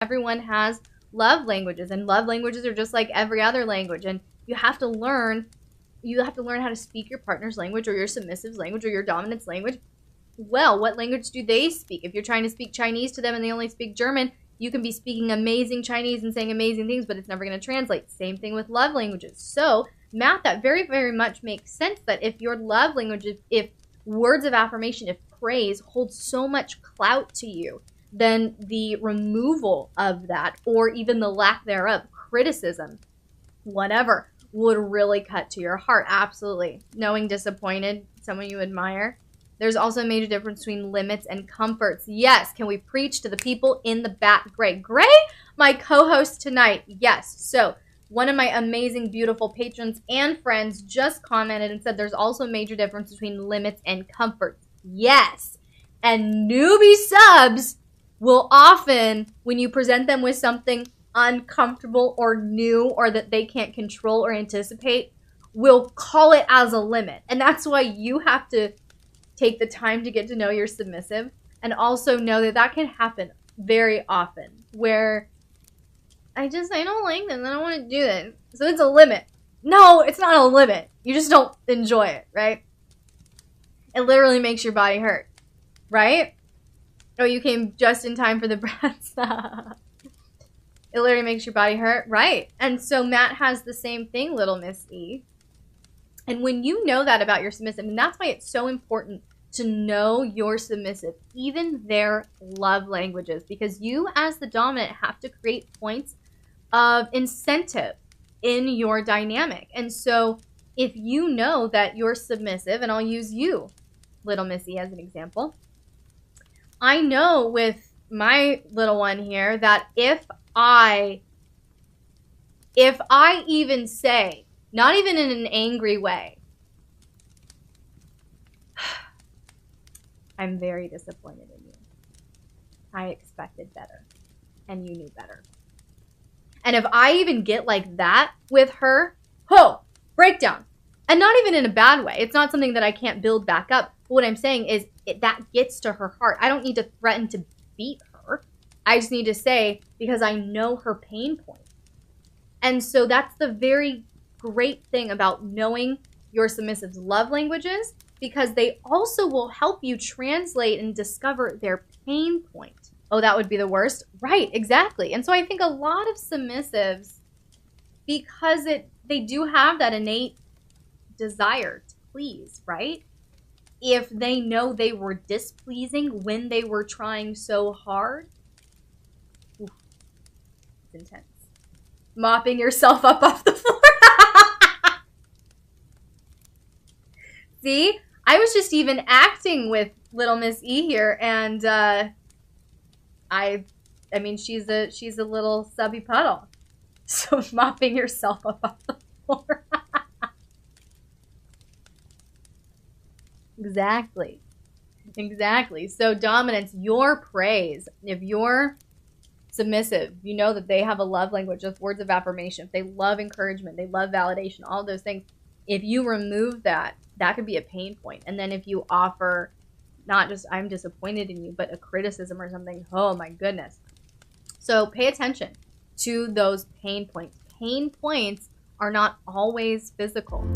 everyone has love languages, and love languages are just like every other language, and you have to learn how to speak your partner's language, or your submissive's language, or your dominant's language. Well, what language do they speak? If you're trying to speak Chinese to them and they only speak German, you can be speaking amazing Chinese and saying amazing things, but it's never going to translate. Same thing with love languages. So, Matt, that very, very much makes sense that if your love language, if words of affirmation, if praise holds so much clout to you, then the removal of that, or even the lack thereof, criticism, whatever, would really cut to your heart. Absolutely. Knowing disappointed, someone you admire. There's also a major difference between limits and comforts. Yes. Can we preach to the people in the back? Gray, my co-host tonight. Yes. So one of my amazing, beautiful patrons and friends just commented and said there's also a major difference between limits and comforts. Yes. And newbie subs will often, when you present them with something uncomfortable or new or that they can't control or anticipate, will call it as a limit. And that's why you have to take the time to get to know your submissive, and also know that that can happen very often where I don't like this, I don't want to do this, so it's a limit. No, it's not a limit. You just don't enjoy it, right? It literally makes your body hurt, right? Oh, you came just in time for the breaths. It literally makes your body hurt, right? And so Matt has the same thing, little Missy. And when you know that about your submissive, and that's why it's so important to know your submissive, even their love languages, because you as the dominant have to create points of incentive in your dynamic. And so if you know that you're submissive, and I'll use you, little Missy, as an example, I know with my little one here that if I even say, not even in an angry way, I'm very disappointed in you. I expected better, and you knew better. And if I even get like that with her, breakdown. And not even in a bad way. It's not something that I can't build back up. But what I'm saying is that gets to her heart. I don't need to threaten to beat her. I just need to say, because I know her pain point. And so that's the very great thing about knowing your submissive's love languages, because they also will help you translate and discover their pain point. Oh, that would be the worst? Right, exactly. And so I think a lot of submissives, because they do have that innate desire to please, right? If they know they were displeasing when they were trying so hard, oof, it's intense. Mopping yourself up off the floor. See? I was just even acting with little Miss E here, and I mean she's a little subby puddle. So mopping yourself up off the floor. Exactly. So dominance, your praise. If you're submissive, you know that they have a love language of words of affirmation. If they love encouragement, they love validation, all those things. If you remove that, that could be a pain point. And then if you offer not just I'm disappointed in you, but a criticism or something, oh my goodness. So pay attention to those pain points. Pain points are not always physical.